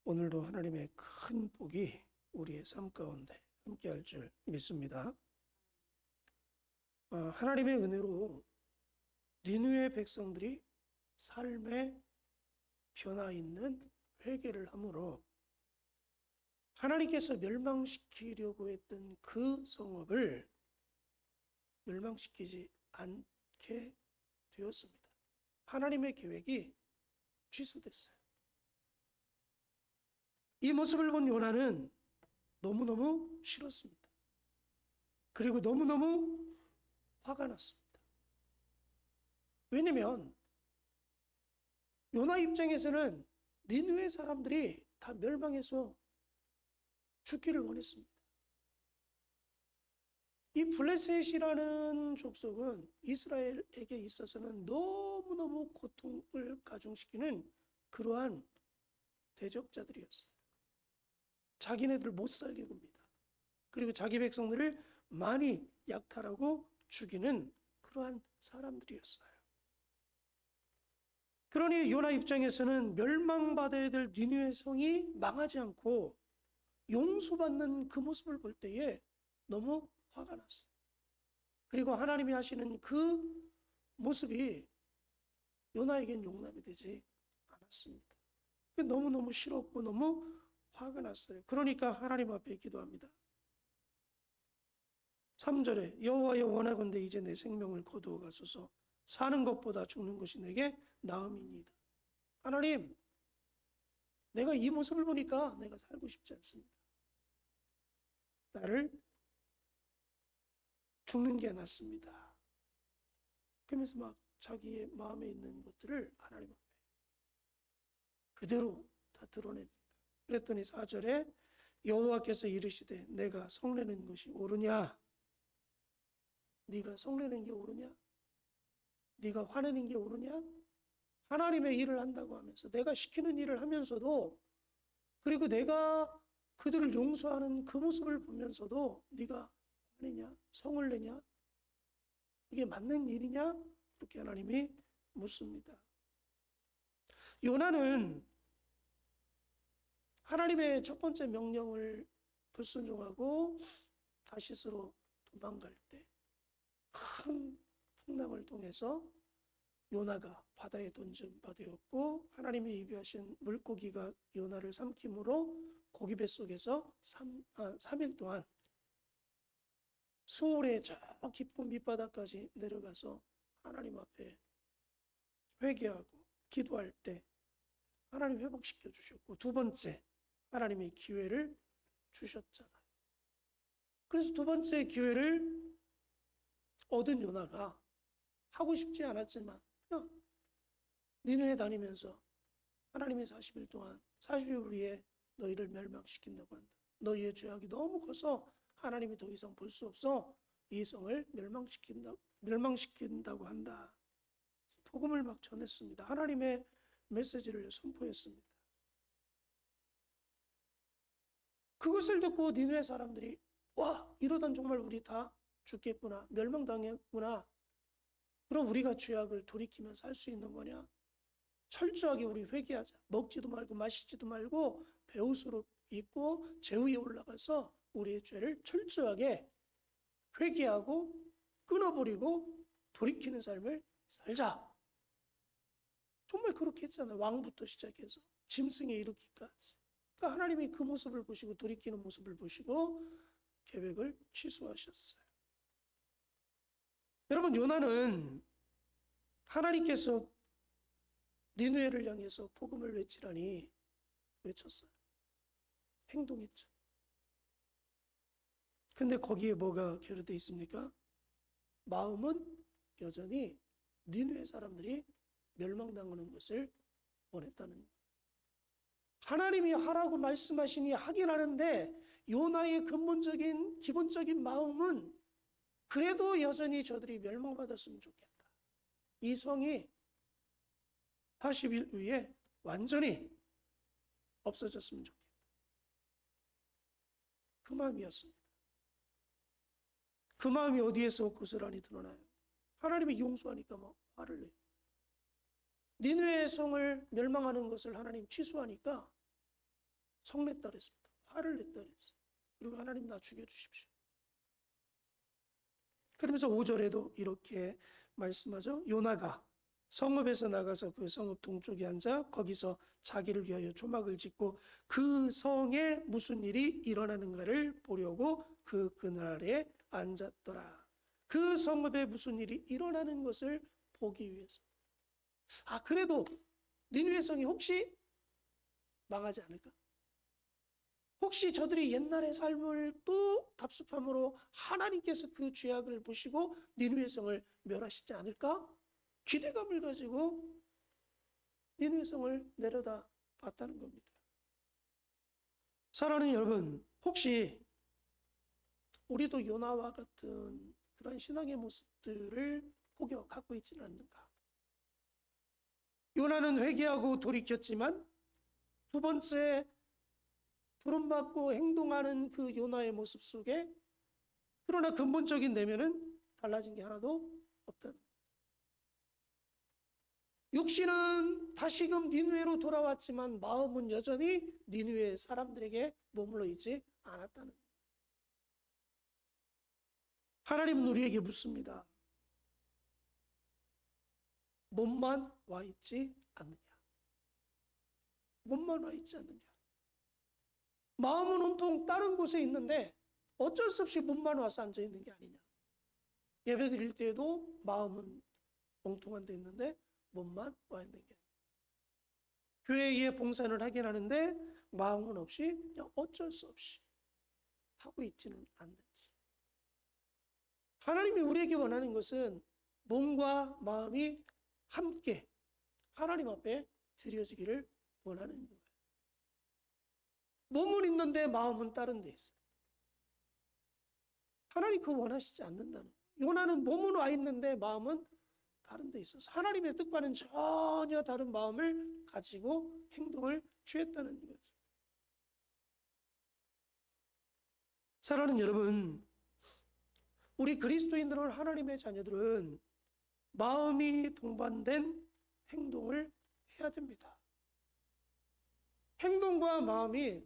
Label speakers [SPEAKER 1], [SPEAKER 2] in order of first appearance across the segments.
[SPEAKER 1] 오늘도 하나님의 큰 복이 우리의 삶 가운데 함께할 줄 믿습니다. 하나님의 은혜로 니느웨 백성들이 삶에 변화 있는 회개를 함으로 하나님께서 멸망시키려고 했던 그 성읍을 멸망시키지 않게 되었습니다. 하나님의 계획이 취소됐어요. 이 모습을 본 요나는 너무너무 싫었습니다. 그리고 너무너무 화가 났습니다. 왜냐면 요나 입장에서는 니느웨 사람들이 다 멸망해서 죽기를 원했습니다. 이 블레셋이라는 족속은 이스라엘에게 있어서는 너무너무 고통을 가중시키는 그러한 대적자들이었어요. 자기네들 못 살게 굽니다. 그리고 자기 백성들을 많이 약탈하고 죽이는 그러한 사람들이었어요. 그러니 요나 입장에서는 멸망받아야 될 니느웨 성이 망하지 않고 용서받는 그 모습을 볼 때에 너무 화가 났어요. 그리고 하나님이 하시는 그 모습이 요나에겐 용납이 되지 않았습니다. 너무너무 싫었고 너무 화가 났어요. 그러니까 하나님 앞에 기도합니다. 3절에 여호와여 원하건대 이제 내 생명을 거두어 가소서. 사는 것보다 죽는 것이 내게 나음이니이다. 하나님, 내가 이 모습을 보니까 내가 살고 싶지 않습니다. 나를 죽는 게 낫습니다. 그러면서 막 자기의 마음에 있는 것들을 하나님 앞에 그대로 다 드러냅니다. 그랬더니 4절에 여호와께서 이르시되 내가 성내는 것이 옳으냐? 네가 성내는 게 옳으냐? 네가 화내는 게 옳으냐? 하나님의 일을 한다고 하면서 내가 시키는 일을 하면서도 그리고 내가 그들을 용서하는 그 모습을 보면서도 네가 화내냐? 성을 내냐? 이게 맞는 일이냐? 그렇게 하나님이 묻습니다. 요나는 하나님의 첫 번째 명령을 불순종하고 다시스로 도망갈 때 큰 풍랑을 통해서 요나가 바다에 던짐바 되었고 하나님이 예비하신 물고기가 요나를 삼킴으로 고기 뱃속에서 3일 동안 수월의 저 깊은 밑바닥까지 내려가서 하나님 앞에 회개하고 기도할 때 하나님 회복시켜 주셨고, 두 번째 하나님의 기회를 주셨잖아요. 그래서 두 번째 기회를 얻은 요나가 하고 싶지 않았지만 그냥 니느웨 다니면서 하나님의 40일 동안 40일 후에 너희를 멸망시킨다고 한다. 너희의 죄악이 너무 커서 하나님이 더 이상 볼 수 없어 이 성을 멸망시킨다고 한다. 복음을 막 전했습니다. 하나님의 메시지를 선포했습니다. 그것을 듣고 니느웨 사람들이 와, 이러던 정말 우리 다 죽겠구나, 멸망당했구나. 그럼 우리가 죄악을 돌이키면 살 수 있는 거냐? 철저하게 우리 회개하자. 먹지도 말고 마시지도 말고 배옷으로 입고 제위에 올라가서 우리의 죄를 철저하게 회개하고 끊어버리고 돌이키는 삶을 살자. 정말 그렇게 했잖아요. 왕부터 시작해서 짐승에 이르기까지. 그러니까 하나님이 그 모습을 보시고 돌이키는 모습을 보시고 계획을 취소하셨어요. 여러분, 요나는 하나님께서 니느웨를 향해서 복음을 외치라니 외쳤어요. 행동했죠. 근데 거기에 뭐가 결여되어 있습니까? 마음은 여전히 니느웨 사람들이 멸망당하는 것을 원했다는 거예요. 하나님이 하라고 말씀하시니 하긴 하는데 요나의 근본적인 기본적인 마음은 그래도 여전히 저들이 멸망받았으면 좋겠다. 이 성이 40일 후에 완전히 없어졌으면 좋겠다. 그 마음이었습니다. 그 마음이 어디에서 고스란히 드러나요? 하나님이 용서하니까 막 화를 내요. 니느웨 성을 멸망하는 것을 하나님 취소하니까 성냈다 그랬습니다. 화를 냈다 그랬어요. 그리고 하나님 나 죽여주십시오. 그러면서 5절에도 이렇게 말씀하죠. 요나가 성읍에서 나가서 그 성읍 동쪽에 앉아 거기서 자기를 위하여 조막을 짓고 그 성에 무슨 일이 일어나는가를 보려고 그날에 앉았더라. 그 성읍에 무슨 일이 일어나는 것을 보기 위해서. 그래도 니느웨 성이 혹시 망하지 않을까? 혹시 저들이 옛날의 삶을 또 답습함으로 하나님께서 그 죄악을 보시고 니느웨 성을 멸하시지 않을까? 기대감을 가지고 니느웨 성을 내려다 봤다는 겁니다. 사랑하는 여러분, 혹시 우리도 요나와 같은 그런 신앙의 모습들을 갖고 있지는 않는가? 요나는 회개하고 돌이켰지만 두 번째 부름받고 행동하는 그 요나의 모습 속에 그러나 근본적인 내면은 달라진 게 하나도 없다. 육신은 다시금 니느웨로 돌아왔지만 마음은 여전히 니느웨 사람들에게 머물러 있지 않았다는 거예요. 하나님은 우리에게 묻습니다. 몸만 와 있지 않느냐? 몸만 와 있지 않느냐? 마음은 온통 다른 곳에 있는데 어쩔 수 없이 몸만 와서 앉아 있는 게 아니냐? 예배 드릴 때에도 마음은 엉뚱한 데 있는데 몸만 와 있는 게 아니냐? 교회에 봉사를 하긴 하는데 마음은 없이 그냥 어쩔 수 없이 하고 있지는 않는지. 하나님이 우리에게 원하는 것은 몸과 마음이 함께 하나님 앞에 드려지기를 원하는 거예요. 몸은 있는데 마음은 다른 데 있어요. 하나님 그거 원하시지 않는다는 거예요. 요나는 몸은 와 있는데 마음은 다른 데 있어서 하나님의 뜻과는 전혀 다른 마음을 가지고 행동을 취했다는 거죠. 사랑하는 여러분, 우리 그리스도인들은 하나님의 자녀들은 마음이 동반된 행동을 해야 됩니다. 행동과 마음이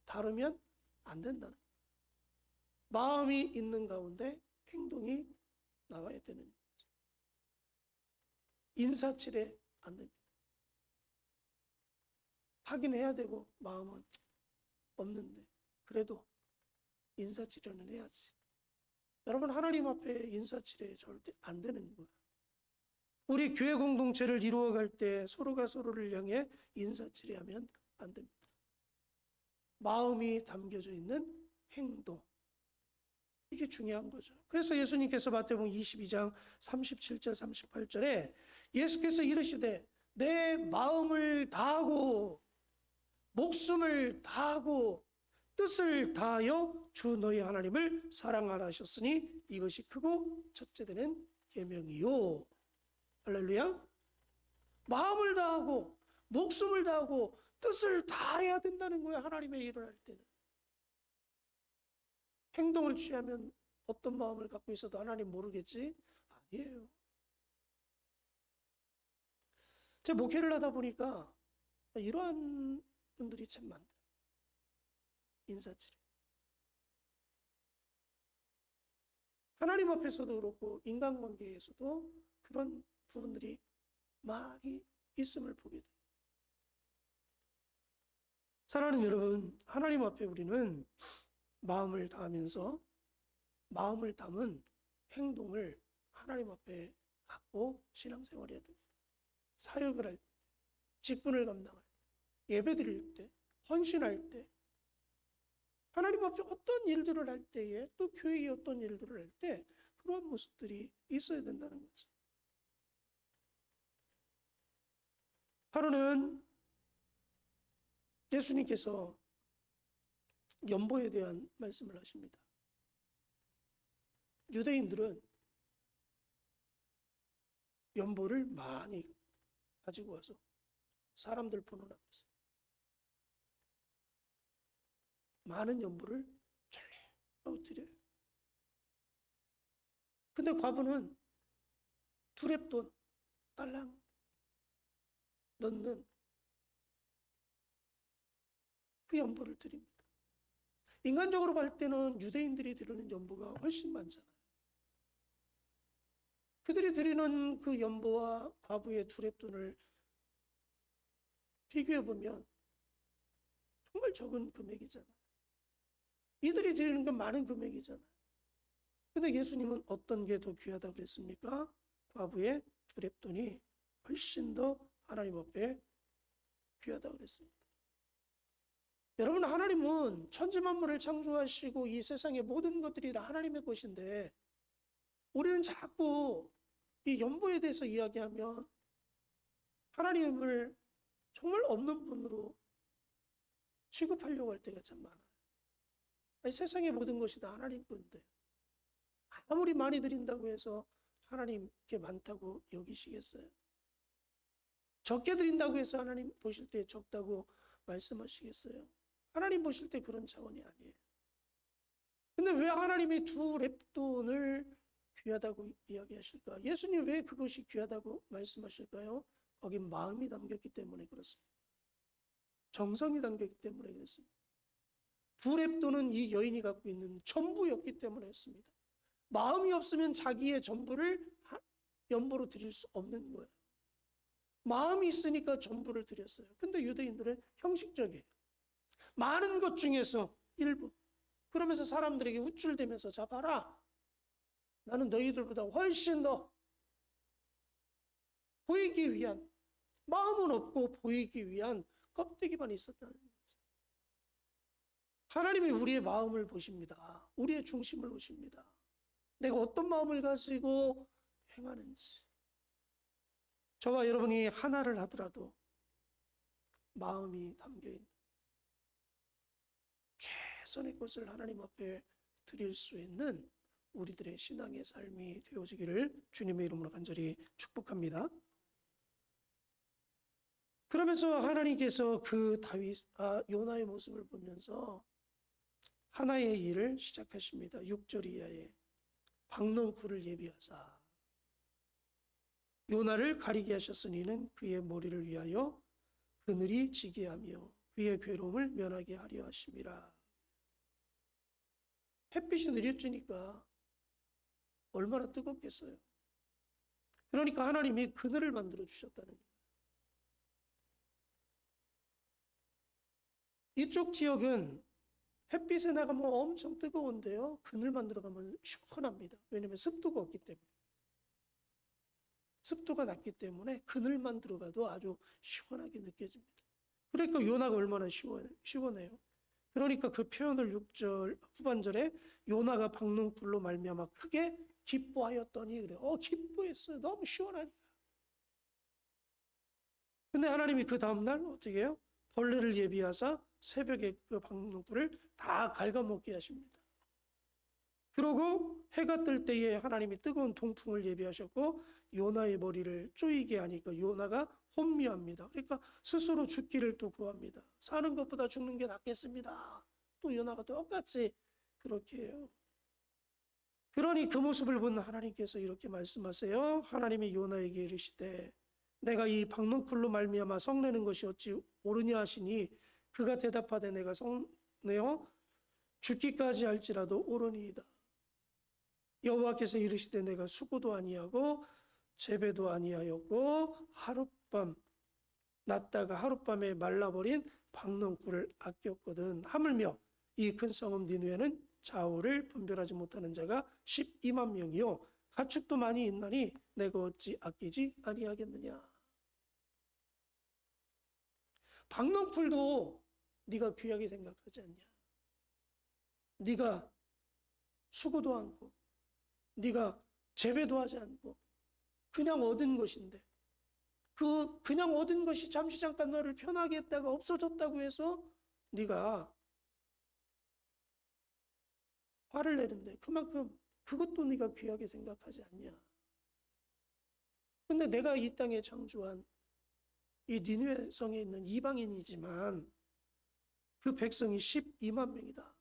[SPEAKER 1] 다르면 안 된다는 거예요. 마음이 있는 가운데 행동이 나와야 되는 거죠. 인사치레 안 됩니다. 하긴 해야 되고 마음은 없는데 그래도 인사치레는 해야지. 여러분, 하나님 앞에 인사치레 절대 안 되는 거예요. 우리 교회 공동체를 이루어갈 때 서로가 서로를 향해 인사치레하면 안 됩니다. 마음이 담겨져 있는 행동, 이게 중요한 거죠. 그래서 예수님께서 마태복음 22장 37절 38절에 예수께서 이르시되 내 마음을 다하고 목숨을 다하고 뜻을 다하여 주 너희 하나님을 사랑하라 하셨으니 이것이 크고 첫째 되는 계명이요. 할렐루야. 마음을 다하고 목숨을 다하고 뜻을 다해야 된다는 거예요. 하나님의 일을 할 때는. 행동을 취하면 어떤 마음을 갖고 있어도 하나님 모르겠지? 아니에요. 제가 목회를 하다 보니까 이러한 분들이 참 많더라고요. 인사치레. 하나님 앞에서도 그렇고 인간관계에서도 그런 부분들이 많이 있음을 보게 돼요. 사랑하는 여러분, 하나님 앞에 우리는 마음을 다하면서 마음을 담은 행동을 하나님 앞에 갖고 신앙생활을 해야 됩니다. 사역을 할 때, 직분을 감당할 때, 예배 드릴 때, 헌신할 때, 하나님 앞에 어떤 일들을 할 때에 또 교회에 어떤 일들을 할 때 그런 모습들이 있어야 된다는 거죠. 하루는 예수님께서 연보에 대한 말씀을 하십니다. 유대인들은 연보를 많이 가지고 와서 사람들 보는 앞에서 많은 연보를 전례하고 드려요. 근데 과부는 두렙돈 딸랑 넣는 그 연보를 드립니다. 인간적으로 볼 때는 유대인들이 드리는 연보가 훨씬 많잖아요. 그들이 드리는 그 연보와 과부의 두렙돈을 비교해 보면 정말 적은 금액이잖아요. 이들이 드리는 건 많은 금액이잖아요. 근데 예수님은 어떤 게 더 귀하다고 그랬습니까? 과부의 두렙돈이 훨씬 더 하나님 앞에 귀하다고 그랬습니다. 여러분, 하나님은 천지만물을 창조하시고 이 세상의 모든 것들이 다 하나님의 것인데 우리는 자꾸 이 연보에 대해서 이야기하면 하나님을 정말 없는 분으로 취급하려고 할 때가 참 많아요. 아니, 세상의 모든 것이 다 하나님 건데 아무리 많이 드린다고 해서 하나님께 많다고 여기시겠어요? 적게 드린다고 해서 하나님 보실 때 적다고 말씀하시겠어요? 하나님 보실 때 그런 차원이 아니에요. 근데 왜 하나님이 두 렙돈을 귀하다고 이야기하실까? 예수님 왜 그것이 귀하다고 말씀하실까요? 거긴 마음이 담겼기 때문에 그렇습니다. 정성이 담겼기 때문에 그렇습니다. 두 렙돈은 이 여인이 갖고 있는 전부였기 때문에 그렇습니다. 마음이 없으면 자기의 전부를 연보로 드릴 수 없는 거예요. 마음이 있으니까 전부를 드렸어요. 근데 유대인들은 형식적이에요. 많은 것 중에서 일부. 그러면서 사람들에게 우쭐대면서 자 봐라. 나는 너희들보다 훨씬 더 보이기 위한, 마음은 없고 보이기 위한 껍데기만 있었다는 거죠. 하나님이 우리의 마음을 보십니다. 우리의 중심을 보십니다. 내가 어떤 마음을 가지고 행하는지. 저와 여러분이 하나를 하더라도 마음이 담겨있는 최선의 것을 하나님 앞에 드릴 수 있는 우리들의 신앙의 삶이 되어지기를 주님의 이름으로 간절히 축복합니다. 그러면서 하나님께서 그 요나의 모습을 보면서 하나의 일을 시작하십니다. 6절 이하에 박농쿨을 예비하사 요나를 가리게 하셨으니는 그의 머리를 위하여 그늘이 지게 하며 그의 괴로움을 면하게 하려 하심이라. 햇빛이 내려지니까 얼마나 뜨겁겠어요. 그러니까 하나님이 그늘을 만들어 주셨다는 거예요. 이쪽 지역은 햇빛에 나가면 엄청 뜨거운데요. 그늘 만들어 가면 시원합니다. 왜냐하면 습도가 없기 때문에. 습도가 낮기 때문에 그늘만 들어가도 아주 시원하게 느껴집니다. 그러니까 요나가 얼마나 시원해요. 그러니까 그 표현을 6절 후반절에 요나가 박농쿨로 말미암아 크게 기뻐하였더니 그래요. 기뻐했어요. 너무 시원하니까. 근데 하나님이 그 다음날 어떻게 해요? 벌레를 예비하사 새벽에 그 박농쿨을 다 갉아먹게 하십니다. 그러고 해가 뜰 때에 하나님이 뜨거운 동풍을 예비하셨고 요나의 머리를 쪼이게 하니까 요나가 혼미합니다. 그러니까 스스로 죽기를 또 구합니다. 사는 것보다 죽는 게 낫겠습니다. 또 요나가 똑같이 그렇게 해요. 그러니 그 모습을 본 하나님께서 이렇게 말씀하세요. 하나님이 요나에게 이르시되 내가 이 박농쿨로 말미암아 성내는 것이 어찌 옳으냐 하시니 그가 대답하되 내가 성내어 죽기까지 할지라도 옳으니이다. 여호와께서 이르시되 내가 수고도 아니하고 재배도 아니하였고 하룻밤 났다가 하룻밤에 말라버린 박농쿨을 아꼈거든. 하물며 이 큰 성읍 니느웨는 좌우를 분별하지 못하는 자가 12만 명이요 가축도 많이 있나니 내가 어찌 아끼지 아니하겠느냐. 박농쿨도 네가 귀하게 생각하지 않냐. 네가 수고도 않고 네가 재배도 하지 않고 그냥 얻은 것인데 그냥 얻은 것이 잠시 잠깐 너를 편하게 했다가 없어졌다고 해서 네가 화를 내는데 그만큼 그것도 네가 귀하게 생각하지 않냐. 근데 내가 이 땅에 창조한 이 니느웨 성에 있는 이방인이지만 그 백성이 12만 명이다.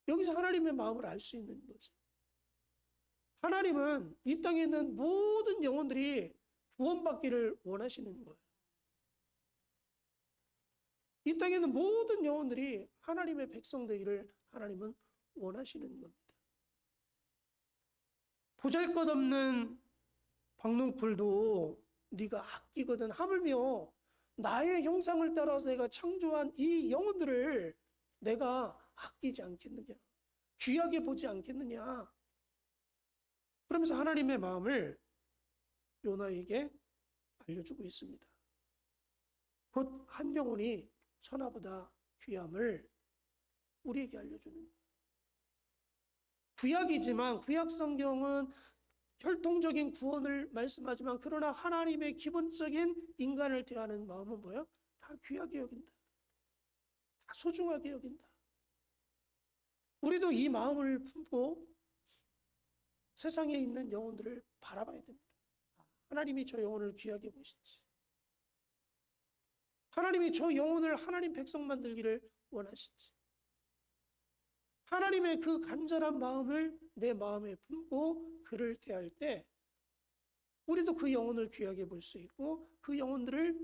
[SPEAKER 1] 여기서 하나님의 마음을 알 수 있는 거죠. 하나님은 이 땅에 있는 모든 영혼들이 구원받기를 원하시는 거예요. 이 땅에 있는 모든 영혼들이 하나님의 백성 되기를 하나님은 원하시는 겁니다. 보잘것없는 박농풀도 네가 아끼거든. 하물며 나의 형상을 따라서 내가 창조한 이 영혼들을 내가 아끼지 않겠느냐, 귀하게 보지 않겠느냐. 그러면서 하나님의 마음을 요나에게 알려주고 있습니다. 곧 한 영혼이 천하보다 귀함을 우리에게 알려주는 거예요. 구약이지만 구약 성경은 혈통적인 구원을 말씀하지만 그러나 하나님의 기본적인 인간을 대하는 마음은 뭐예요? 다 귀하게 여긴다. 다 소중하게 여긴다. 우리도 이 마음을 품고 세상에 있는 영혼들을 바라봐야 됩니다. 하나님이 저 영혼을 귀하게 보시지. 하나님이 저 영혼을 하나님 백성 만들기를 원하시지. 하나님의 그 간절한 마음을 내 마음에 품고 그를 대할 때 우리도 그 영혼을 귀하게 볼 수 있고 그 영혼들을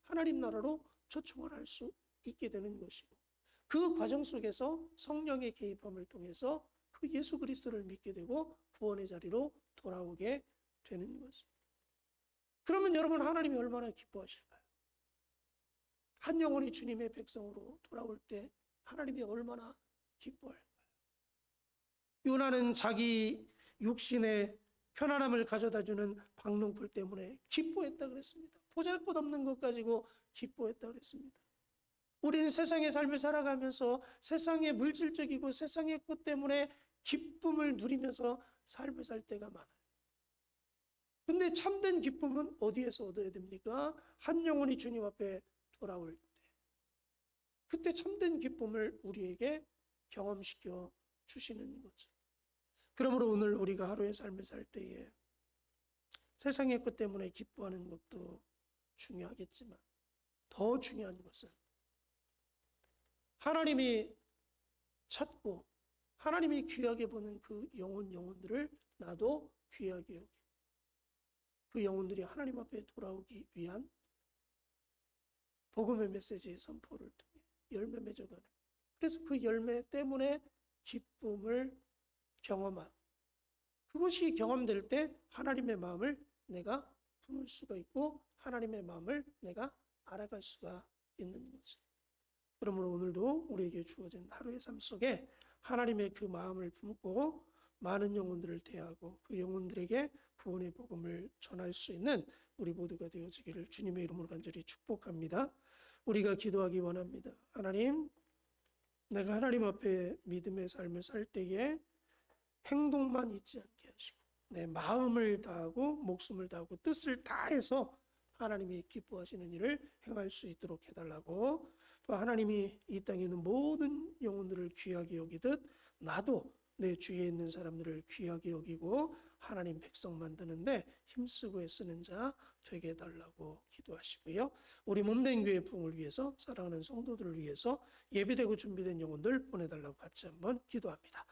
[SPEAKER 1] 하나님 나라로 초청을 할 수 있게 되는 것이고 그 과정 속에서 성령의 개입함을 통해서 그 예수 그리스도를 믿게 되고 구원의 자리로 돌아오게 되는 것입니다. 그러면 여러분 하나님이 얼마나 기뻐하실까요? 한 영혼이 주님의 백성으로 돌아올 때 하나님이 얼마나 기뻐할까요? 요나는 자기 육신의 편안함을 가져다주는 박농풀 때문에 기뻐했다 그랬습니다. 보잘것없는 것 가지고 기뻐했다 그랬습니다. 우리는 세상의 삶을 살아가면서 세상의 물질적이고 세상의 것 때문에 기쁨을 누리면서 삶을 살 때가 많아요. 근데 참된 기쁨은 어디에서 얻어야 됩니까? 한 영혼이 주님 앞에 돌아올 때. 그때 참된 기쁨을 우리에게 경험시켜 주시는 거죠. 그러므로 오늘 우리가 하루의 삶을 살 때에 세상의 것 때문에 기뻐하는 것도 중요하겠지만 더 중요한 것은 하나님이 찾고 하나님이 귀하게 보는 그 영혼들을 나도 귀하게 여기고 그 영혼들이 하나님 앞에 돌아오기 위한 복음의 메시지의 선포를 통해 열매 맺어가는, 그래서 그 열매 때문에 기쁨을 경험한, 그것이 경험될 때 하나님의 마음을 내가 품을 수가 있고 하나님의 마음을 내가 알아갈 수가 있는 거죠. 그러므로 오늘도 우리에게 주어진 하루의 삶 속에 하나님의 그 마음을 품고 많은 영혼들을 대하고 그 영혼들에게 구원의 복음을 전할 수 있는 우리 모두가 되어지기를 주님의 이름으로 간절히 축복합니다. 우리가 기도하기 원합니다. 하나님, 내가 하나님 앞에 믿음의 삶을 살 때에 행동만 잊지 않게 하시고 내 마음을 다하고 목숨을 다하고 뜻을 다해서 하나님이 기뻐하시는 일을 행할 수 있도록 해달라고, 또 하나님이 이 땅에 있는 모든 영혼들을 귀하게 여기듯 나도 내 주위에 있는 사람들을 귀하게 여기고 하나님 백성 만드는데 힘쓰고 애쓰는 자 되게 해달라고 기도하시고요. 우리 몸된 교회 부흥을 위해서, 사랑하는 성도들을 위해서 예비되고 준비된 영혼들 보내달라고 같이 한번 기도합니다. 자,